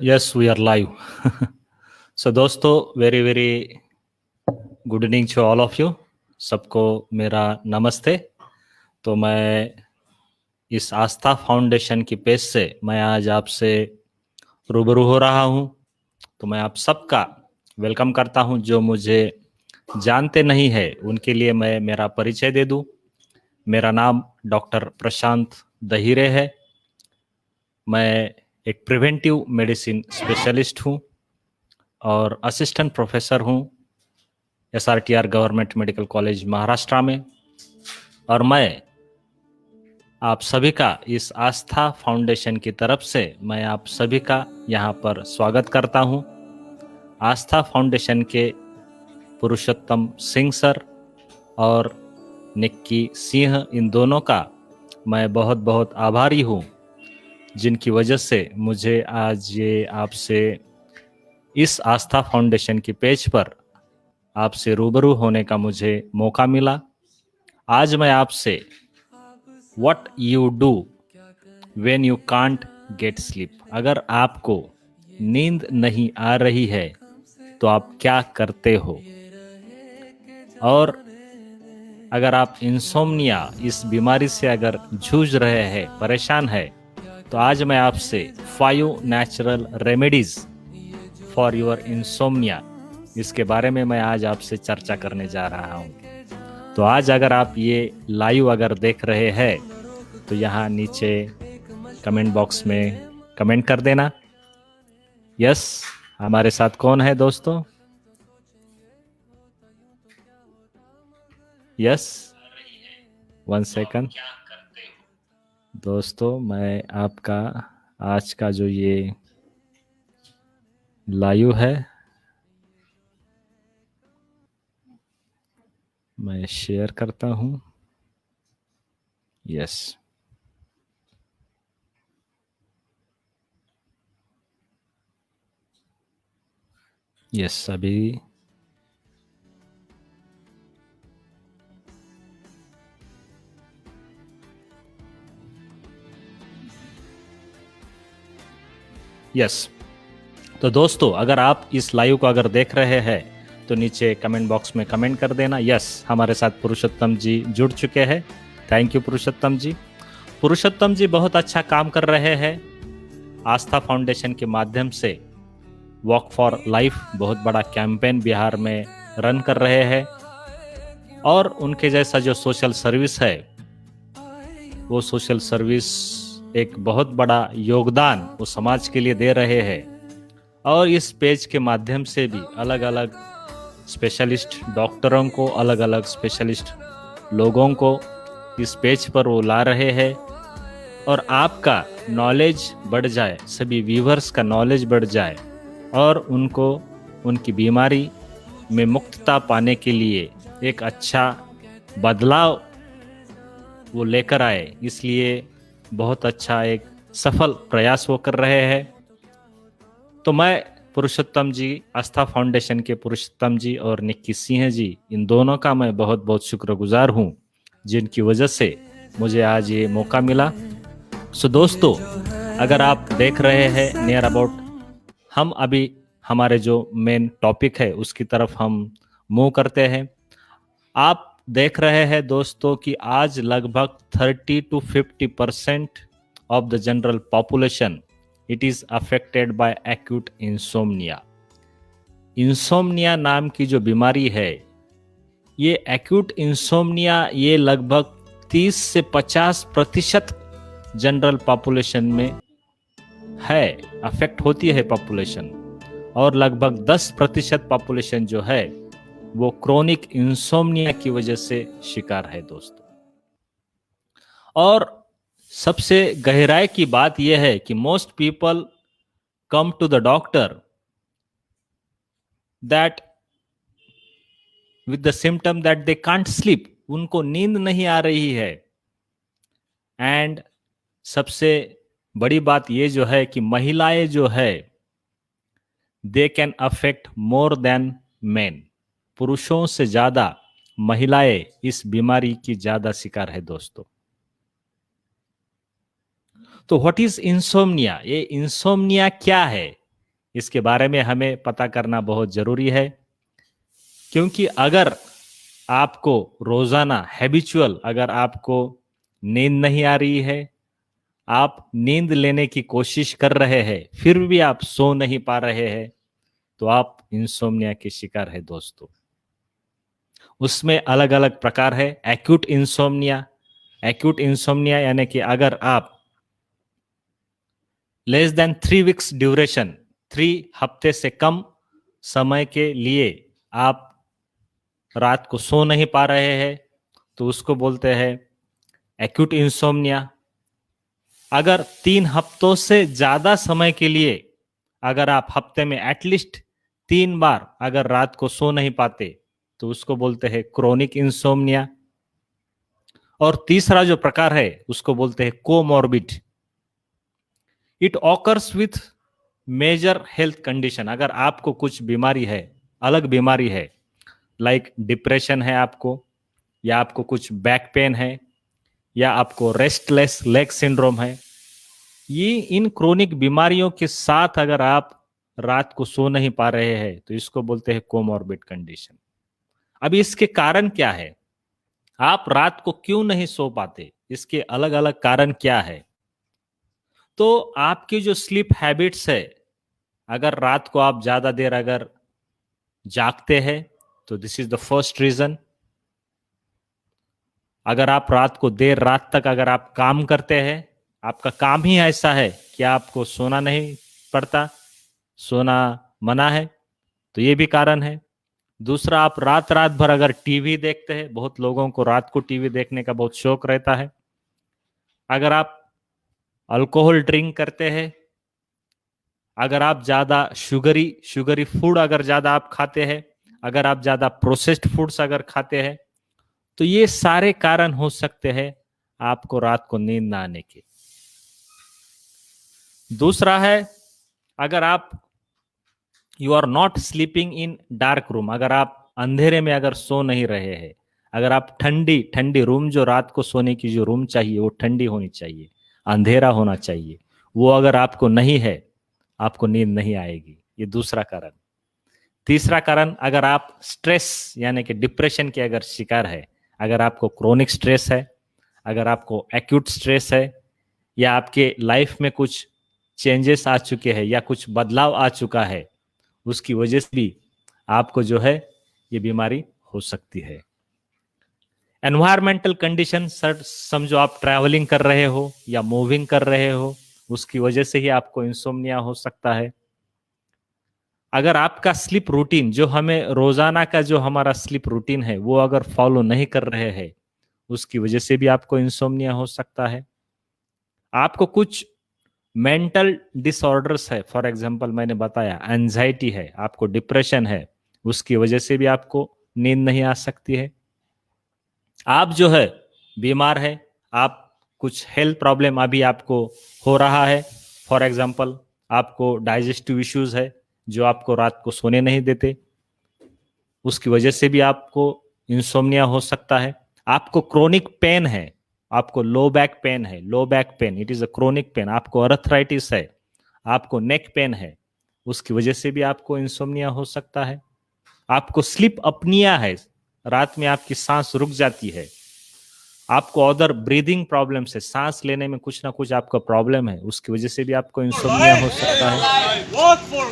Yes, we are live. So दोस्तों very very good evening to all of you. सबको मेरा नमस्ते। तो मैं इस आस्था फाउंडेशन की पेज से मैं आज आपसे रूबरू हो रहा हूं। तो मैं आप सबका वेलकम करता हूं। जो मुझे जानते नहीं है उनके लिए मैं मेरा परिचय दे दूं। मेरा नाम डॉक्टर प्रशांत दहिरे है। मैं एक प्रिवेंटिव मेडिसिन स्पेशलिस्ट हूं और असिस्टेंट प्रोफेसर हूं SRTR government medical college Maharashtra में। और मैं आप सभी का इस आस्था फाउंडेशन की तरफ से मैं आप सभी का यहाँ पर स्वागत करता हूँ। आस्था फाउंडेशन के पुरुषोत्तम सिंह सर और निक्की सिंह, इन दोनों का मैं बहुत बहुत आभारी हूँ, जिनकी वजह से मुझे आज ये आपसे इस आस्था फाउंडेशन की पेज पर आपसे रूबरू होने का मुझे मौका मिला। आज मैं आपसे what you do when you can't get sleep, अगर आपको नींद नहीं आ रही है तो आप क्या करते हो, और अगर आप इंसोम्निया इस बीमारी से अगर जूझ रहे हैं, परेशान है, तो आज मैं आपसे 5 natural remedies for your insomnia, इसके बारे में मैं आज आपसे चर्चा करने जा रहा हूँ। तो आज अगर आप ये लाइव अगर देख रहे हैं तो यहाँ नीचे कमेंट बॉक्स में कमेंट कर देना। यस, हमारे साथ कौन है दोस्तों? यस, 1 सेकंड दोस्तों, मैं आपका आज का जो ये लाइव है मैं शेयर करता हूँ। यस, यस, अभी यस। तो दोस्तों, अगर आप इस लाइव को अगर देख रहे हैं तो नीचे कमेंट बॉक्स में कमेंट कर देना। यस, हमारे साथ पुरुषोत्तम जी जुड़ चुके हैं। थैंक यू पुरुषोत्तम जी। पुरुषोत्तम जी बहुत अच्छा काम कर रहे हैं। आस्था फाउंडेशन के माध्यम से वॉक फॉर लाइफ बहुत बड़ा कैंपेन बिहार में रन कर रहे हैं, और उनके जैसा जो सोशल सर्विस है, वो सोशल सर्विस एक बहुत बड़ा योगदान वो समाज के लिए दे रहे हैं। और इस पेज के माध्यम से भी अलग अलग स्पेशलिस्ट डॉक्टरों को, अलग अलग स्पेशलिस्ट लोगों को इस पेज पर वो ला रहे हैं, और आपका नॉलेज बढ़ जाए, सभी व्यूवर्स का नॉलेज बढ़ जाए, और उनको उनकी बीमारी में मुक्तता पाने के लिए एक अच्छा बदलाव वो लेकर आए। इसलिए बहुत अच्छा एक सफल प्रयास वो कर रहे हैं। तो मैं पुरुषोत्तम जी, आस्था फाउंडेशन के पुरुषोत्तम जी और निक्की सिंह जी, इन दोनों का मैं बहुत बहुत शुक्रगुजार हूँ, जिनकी वजह से मुझे आज ये मौका मिला। सो दोस्तों, अगर आप देख रहे हैं नियर अबाउट, हम अभी हमारे जो मेन टॉपिक है उसकी तरफ हम मूव करते हैं। आप देख रहे हैं दोस्तों कि आज लगभग 30 to 50% of the general population it is affected by acute insomnia. Insomnia नाम की जो बीमारी है, ये एक्यूट इंसोम्निया, ये लगभग 30 से 50% जनरल पॉपुलेशन में है, अफेक्ट होती है पॉपुलेशन, और लगभग 10% पॉपुलेशन जो है वो क्रोनिक इंसोम्निया की वजह से शिकार है दोस्तों। और सबसे गहराई की बात यह है कि most people come to the doctor that with the symptom that they can't sleep, उनको नींद नहीं आ रही है। एंड सबसे बड़ी बात ये जो है कि महिलाएं जो है, they can affect more than main, पुरुषों से ज्यादा महिलाएं इस बीमारी की ज्यादा शिकार है दोस्तों। तो व्हाट इज इंसोम्निया, ये इंसोम्निया क्या है, इसके बारे में हमें पता करना बहुत जरूरी है। क्योंकि अगर आपको रोजाना हैबिचुअल अगर आपको नींद नहीं आ रही है, आप नींद लेने की कोशिश कर रहे हैं फिर भी आप सो नहीं पा रहे हैं, तो आप इंसोम्निया के शिकार है दोस्तों। उसमें अलग अलग प्रकार है। एक्यूट इंसोम्निया, एक्यूट इंसोम्निया यानी कि अगर आप लेस देन 3 वीक्स ड्यूरेशन, 3 हफ्ते से कम समय के लिए आप रात को सो नहीं पा रहे हैं, तो उसको बोलते हैं एक्यूट इंसोम्निया। अगर 3 हफ्तों से ज्यादा समय के लिए अगर आप हफ्ते में एटलीस्ट 3 बार अगर रात को सो नहीं पाते, तो उसको बोलते हैं क्रोनिक इंसोम्निया। और तीसरा जो प्रकार है उसको बोलते हैं comorbid. It occurs with major health condition. अगर आपको कुछ बीमारी है, अलग बीमारी है, लाइक डिप्रेशन है आपको, या आपको कुछ बैक पेन है, या आपको रेस्टलेस लेग सिंड्रोम है, ये इन क्रोनिक बीमारियों के साथ अगर आप रात को सो नहीं पा रहे हैं, तो इसको बोलते हैं कोमॉर्बिड कंडीशन। अब इसके कारण क्या है, आप रात को क्यों नहीं सो पाते, इसके अलग अलग कारण क्या है। तो आपकी जो स्लीप हैबिट्स है, अगर रात को आप ज्यादा देर अगर जागते हैं, तो this is the first reason. अगर आप रात को देर रात तक अगर आप काम करते हैं, आपका काम ही ऐसा है कि आपको सोना नहीं पड़ता, सोना मना है, तो ये भी कारण है। दूसरा, आप रात रात भर अगर टीवी देखते हैं, बहुत लोगों को रात को टीवी देखने का बहुत शौक रहता है। अगर आप अल्कोहल ड्रिंक करते हैं, अगर आप ज्यादा शुगरी फूड अगर ज्यादा आप खाते हैं, अगर आप ज्यादा प्रोसेस्ड फूड्स अगर खाते हैं, तो ये सारे कारण हो सकते हैं आपको रात को नींद ना आने के। दूसरा है, अगर आप you are not sleeping in dark room, अगर आप अंधेरे में अगर सो नहीं रहे हैं, अगर आप ठंडी रूम, जो रात को सोने की जो रूम चाहिए वो ठंडी होनी चाहिए, अंधेरा होना चाहिए, वो अगर आपको नहीं है, आपको नींद नहीं आएगी। ये दूसरा कारण। तीसरा कारण, अगर आप स्ट्रेस यानी कि डिप्रेशन के अगर शिकार है, अगर आपको क्रोनिक स्ट्रेस है, अगर आपको एक्यूट स्ट्रेस है, या आपके लाइफ में कुछ चेंजेस आ चुके हैं या कुछ बदलाव आ चुका है, उसकी वजह से भी आपको जो है ये बीमारी हो सकती है। एनवायरमेंटल कंडीशन, सर समझो आप ट्रैवलिंग कर रहे हो या मूविंग कर रहे हो, उसकी वजह से ही आपको इंसोम्निया हो सकता है। अगर आपका स्लीप रूटीन, जो हमें रोजाना का जो हमारा स्लीप रूटीन है वो अगर फॉलो नहीं कर रहे हैं, उसकी वजह से भी आपको इंसोम्निया हो सकता है। आपको कुछ मेंटल डिसऑर्डर्स है, फॉर एग्जांपल मैंने बताया एंजाइटी है, आपको डिप्रेशन है, उसकी वजह से भी आपको नींद नहीं आ सकती है। आप जो है बीमार है, आप कुछ हेल्थ प्रॉब्लम अभी आपको हो रहा है, फॉर एग्जांपल आपको डाइजेस्टिव इश्यूज है जो आपको रात को सोने नहीं देते, उसकी वजह से भी आपको इंसोम्निया हो सकता है। आपको क्रोनिक पेन है, आपको लो बैक पेन है, low back pain it is a chronic pain, आपको अर्थराइटिस है, आपको नेक पेन है, उसकी वजह से भी आपको इंसोम्निया हो सकता है। आपको स्लीप अपनिया है, रात में आपकी सांस रुक जाती है, आपको अदर ब्रीदिंग प्रॉब्लम से, सांस लेने में कुछ ना कुछ आपका प्रॉब्लम है, उसकी वजह से भी आपको इंसोम्निया हो सकता है।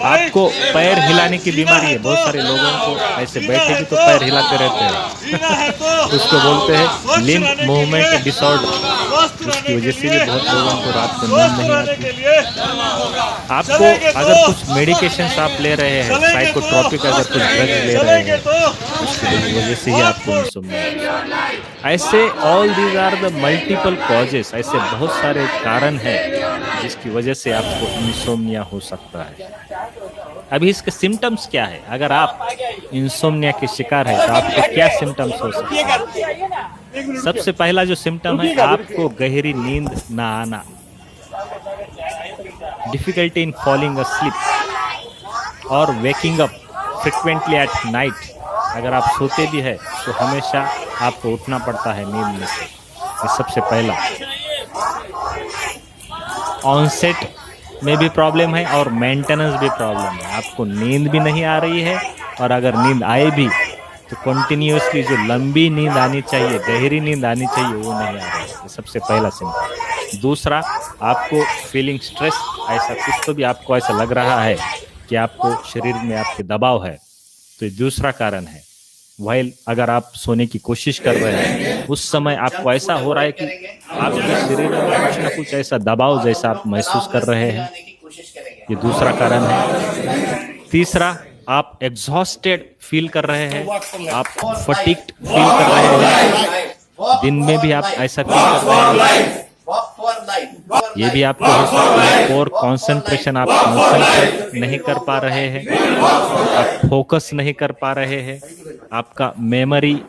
आपको पैर हिलाने की बीमारी है, बहुत सारे लोगों को ऐसे बैठे भी तो पैर हिलाते रहते हैं, उसको बोलते हैं लिम्ब मूवमेंट डिसऑर्डर, उसकी वजह से भी बहुत लोगों को रात को नींद नहीं आती। आपको अगर कुछ मेडिकेशंस आप ले रहे हैं, साइकोट्रोपिक अगर कुछ ड्रग ले रहे हैं, उसकी वजह से ही आपको इंसोम्निया। ऐसे all these are the multiple causes, ऐसे बहुत सारे कारण हैं जिसकी वजह से आपको इंसोम्निया हो सकता है। अभी इसके सिम्टम्स क्या है, अगर आप इंसोम्निया के शिकार है तो आपको क्या सिम्टम्स हो सकते हैं। सबसे पहला जो सिम्टम है, आपको गहरी नींद ना आना, डिफिकल्टी इन फॉलिंग अस्लीप और waking up frequently at night. अगर आप सोते भी है तो हमेशा आपको उठना पड़ता है नींद में से, ये सबसे पहला। ऑनसेट में भी प्रॉब्लम है और मेंटेनेंस भी प्रॉब्लम है। आपको नींद भी नहीं आ रही है, और अगर नींद आए भी तो कंटिन्यूअसली जो लंबी नींद आनी चाहिए, गहरी नींद आनी चाहिए, वो नहीं आ रही है। ये सबसे पहला सिम्टम। दूसरा, आपको फीलिंग स्ट्रेस, ऐसा कुछ तो भी आपको ऐसा लग रहा है कि आपको शरीर में आपके दबाव है, तो ये दूसरा कारण है। वाइल अगर आप सोने की कोशिश कर रहे हैं, उस समय आपको ऐसा हो रहा है कि आपके शरीर में कुछ ना कुछ ऐसा दबाव जैसा आप महसूस कर रहे हैं, ये दूसरा कारण है। तीसरा, आप एग्जॉस्टेड फील कर रहे हैं, आप फटीग्ड फील कर रहे हैं, दिन में भी आप ऐसा फील कर रहे हैं, ये भी आपको हो सकता है। और कंसंट्रेशन, आप कंसंट्रेट नहीं कर पा रहे हैं, आप फोकस नहीं कर पा रहे हैं, आपका मेमोरी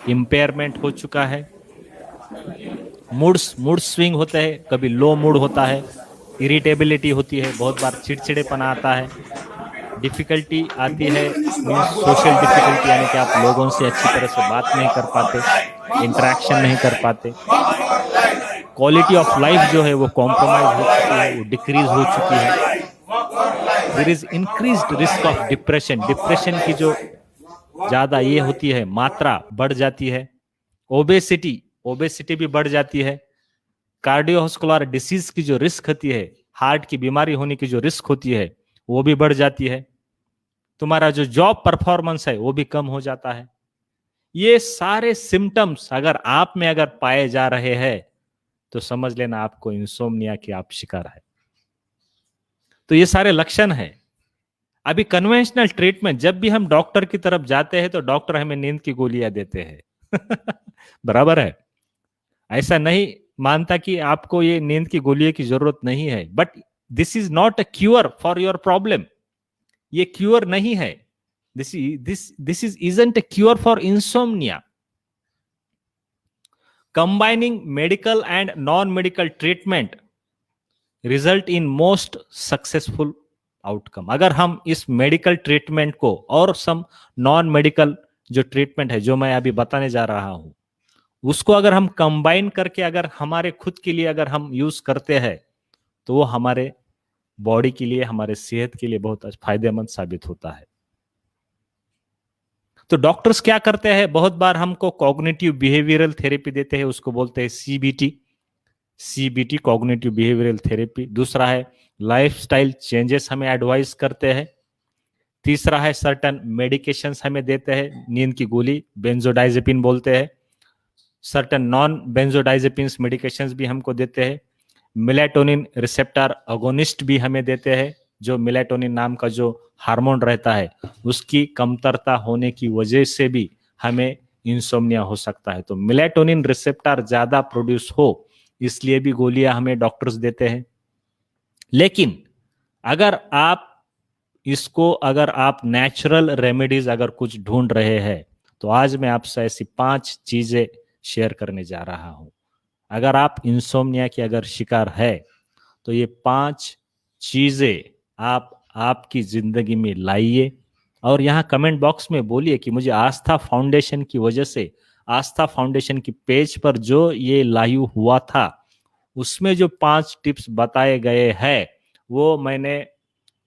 इम्पेयरमेंट हो चुका है, मूड स्विंग होता है, कभी लो मूड होता है, इरिटेबिलिटी होती है, बहुत बार चिड़चिड़ेपना आता है, डिफिकल्टी आती है, सोशल डिफिकल्टी, यानी कि आप लोगों से अच्छी तरह से बात नहीं कर पाते, इंटरेक्शन नहीं कर पाते, क्वालिटी ऑफ लाइफ जो है वो कॉम्प्रोमाइज हो चुकी है, वो डिक्रीज हो चुकी है। There is increased risk of depression, depression की जो ज्यादा ये होती है, मात्रा बढ़ जाती है। ओबेसिटी भी बढ़ जाती है। कार्डियोवास्कुलर डिसीज की जो रिस्क होती है, हार्ट की बीमारी होने की जो रिस्क होती है, वो भी बढ़ जाती है। तुम्हारा जो जॉब परफॉर्मेंस है वो भी कम हो जाता है। ये सारे सिम्टम्स अगर आप में अगर पाए जा रहे हैं तो समझ लेना आपको इंसोम्निया के आप शिकार है। तो ये सारे लक्षण है। अभी कन्वेंशनल ट्रीटमेंट, जब भी हम डॉक्टर की तरफ जाते हैं तो डॉक्टर हमें नींद की गोलियां देते हैं बराबर है, ऐसा नहीं मानता कि आपको ये नींद की गोलियों की जरूरत नहीं है, but this is not a cure for your problem. ये क्यूर नहीं है। This is isn't a cure for insomnia. Combining medical and non-medical treatment result in most successful outcome। अगर हम इस मेडिकल ट्रीटमेंट को और सम नॉन मेडिकल जो treatment है जो मैं अभी बताने जा रहा हूं, उसको अगर हम कंबाइन करके अगर हमारे खुद के लिए अगर हम यूज करते हैं तो वो हमारे बॉडी के लिए, हमारे सेहत के लिए बहुत फायदेमंद साबित होता है। तो डॉक्टर्स क्या करते हैं, बहुत बार हमको कॉग्निटिव बिहेवियरल थेरेपी देते हैं, उसको बोलते हैं सीबीटी, कॉग्निटिव बिहेवियरल थेरेपी। दूसरा है लाइफस्टाइल चेंजेस हमें एडवाइस करते हैं। तीसरा है सर्टन मेडिकेशंस हमें देते हैं, नींद की गोली, बेंजोडाइजेपिन बोलते हैं। सर्टन नॉन बेंजोडाइजेपिन मेडिकेशंस भी हमको देते हैं। मेलाटोनिन रिसेप्टर अगोनिस्ट भी हमें देते हैं, जो मेलाटोनिन नाम का जो हार्मोन रहता है उसकी कमतरता होने की वजह से भी हमें इंसोम्निया हो सकता है। तो मेलाटोनिन रिसेप्टर ज्यादा प्रोड्यूस हो इसलिए भी गोलियां हमें डॉक्टर्स देते हैं। लेकिन अगर आप नेचुरल रेमेडीज अगर कुछ ढूंढ रहे हैं तो आज मैं आपसे ऐसी 5 चीजें शेयर करने जा रहा हूं। अगर आप इंसोम्निया की अगर शिकार है तो ये 5 चीजें आप आपकी जिंदगी में लाइए और यहाँ कमेंट बॉक्स में बोलिए कि मुझे आस्था फाउंडेशन की वजह से, आस्था फाउंडेशन की पेज पर जो ये लाइव हुआ था उसमें जो 5 टिप्स बताए गए हैं वो मैंने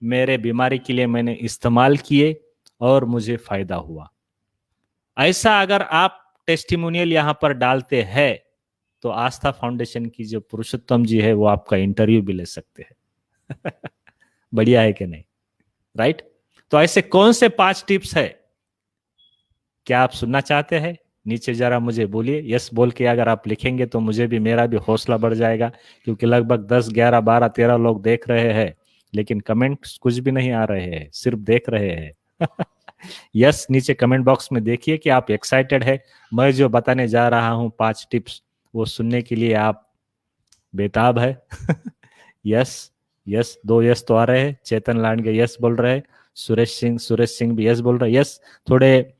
मेरे बीमारी के लिए मैंने इस्तेमाल किए और मुझे फायदा हुआ। ऐसा अगर आप टेस्टिमोनियल यहाँ पर डालते हैं तो आस्था फाउंडेशन की जो पुरुषोत्तम जी है वो आपका इंटरव्यू भी ले सकते हैं बढ़िया है कि नहीं, राइट? तो ऐसे कौन से 5 टिप्स है, क्या आप सुनना चाहते हैं? नीचे जरा मुझे बोलिए। यस बोल के अगर आप लिखेंगे तो मुझे भी, मेरा भी हौसला बढ़ जाएगा, क्योंकि लगभग 10, 11, 12, 13 लोग देख रहे हैं लेकिन कमेंट्स कुछ भी नहीं आ रहे हैं, सिर्फ देख रहे हैं यस नीचे कमेंट बॉक्स में देखिए कि आप एक्साइटेड है। मैं जो बताने जा रहा हूं 5 टिप्स वो सुनने के लिए आप बेताब है यस 2 यस तो आ रहे हैं। चेतन लांडगे यस बोल रहे हैं, सुरेश सिंह भी यस बोल रहे हैं। यस थोड़े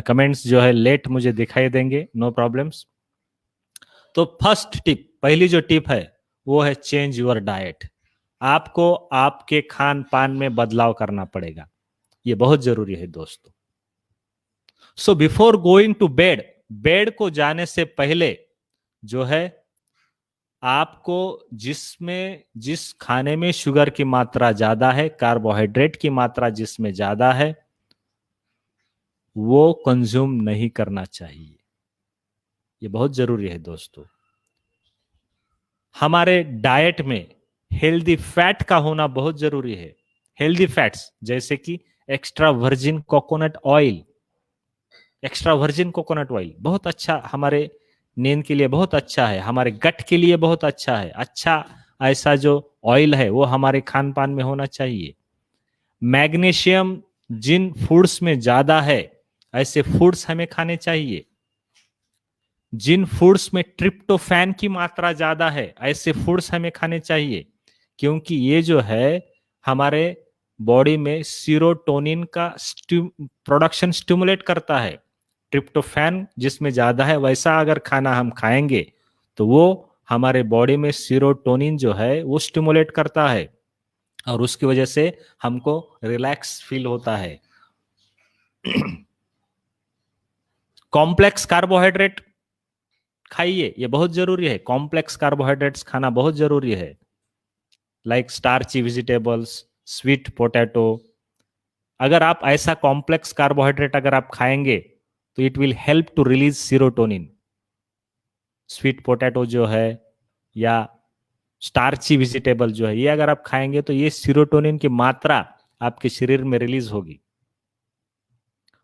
कमेंट्स जो है लेट मुझे दिखाई देंगे, नो प्रॉब्लम्स। तो फर्स्ट टिप, पहली जो टिप है वो है चेंज योर डाइट। आपको आपके खान पान में बदलाव करना पड़ेगा, ये बहुत जरूरी है दोस्तों। So before going to bed को जाने से पहले जो है आपको जिस खाने में शुगर की मात्रा ज्यादा है, कार्बोहाइड्रेट की मात्रा जिसमें ज्यादा है, वो कंज्यूम नहीं करना चाहिए। ये बहुत जरूरी है दोस्तों। हमारे डाइट में हेल्दी फैट का होना बहुत जरूरी है। हेल्दी फैट्स जैसे कि extra virgin coconut oil. Extra virgin coconut oil बहुत अच्छा, हमारे नींद के लिए बहुत अच्छा है, हमारे गट के लिए बहुत अच्छा है। अच्छा ऐसा जो ऑयल है वो हमारे खान पान में होना चाहिए। मैग्नीशियम जिन फूड्स में ज्यादा है, ऐसे फूड्स हमें खाने चाहिए। जिन फूड्स में ट्रिप्टोफैन की मात्रा ज्यादा है, ऐसे फूड्स हमें खाने चाहिए, क्योंकि ये जो है हमारे बॉडी में सीरोटोनिन का प्रोडक्शन स्टिमुलेट करता है। ट्रिप्टोफैन जिसमें ज्यादा है वैसा अगर खाना हम खाएंगे तो वो हमारे बॉडी में सीरोटोनिन जो है वो स्टिमुलेट करता है, और उसकी वजह से हमको रिलैक्स फील होता है। कॉम्प्लेक्स कार्बोहाइड्रेट खाइए, ये बहुत जरूरी है। कॉम्प्लेक्स कार्बोहाइड्रेट्स खाना बहुत जरूरी है, like starchy vegetables, sweet potato. अगर आप ऐसा कॉम्प्लेक्स कार्बोहाइड्रेट अगर आप खाएंगे तो it will help to release serotonin. Sweet potato जो है या स्टार्ची वेजिटेबल जो है, ये अगर आप खाएंगे तो ये सीरोटोनिन की मात्रा आपके शरीर में रिलीज होगी।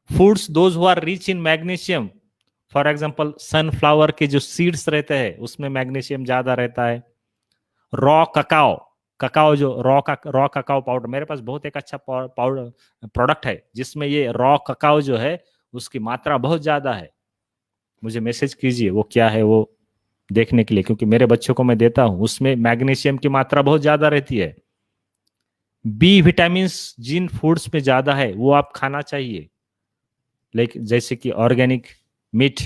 Foods those who are rich in magnesium, for example sunflower के जो सीड्स रहते हैं उसमें मैग्नीशियम ज्यादा रहता है। रॉ ककाओ, ककाओ जो रॉ ककाओ पाउडर, मेरे पास बहुत एक अच्छा पाउडर प्रोडक्ट है जिसमें ये रॉ ककाओ जो है उसकी मात्रा बहुत ज्यादा है। मुझे मैसेज कीजिए वो क्या है वो देखने के लिए, क्योंकि मेरे बच्चों को मैं देता हूं, उसमें मैग्नीशियम की मात्रा बहुत ज्यादा रहती है। बी विटामिन जिन फूड्स में ज्यादा है वो आप खाना चाहिए, लाइक जैसे कि ऑर्गेनिक मीट,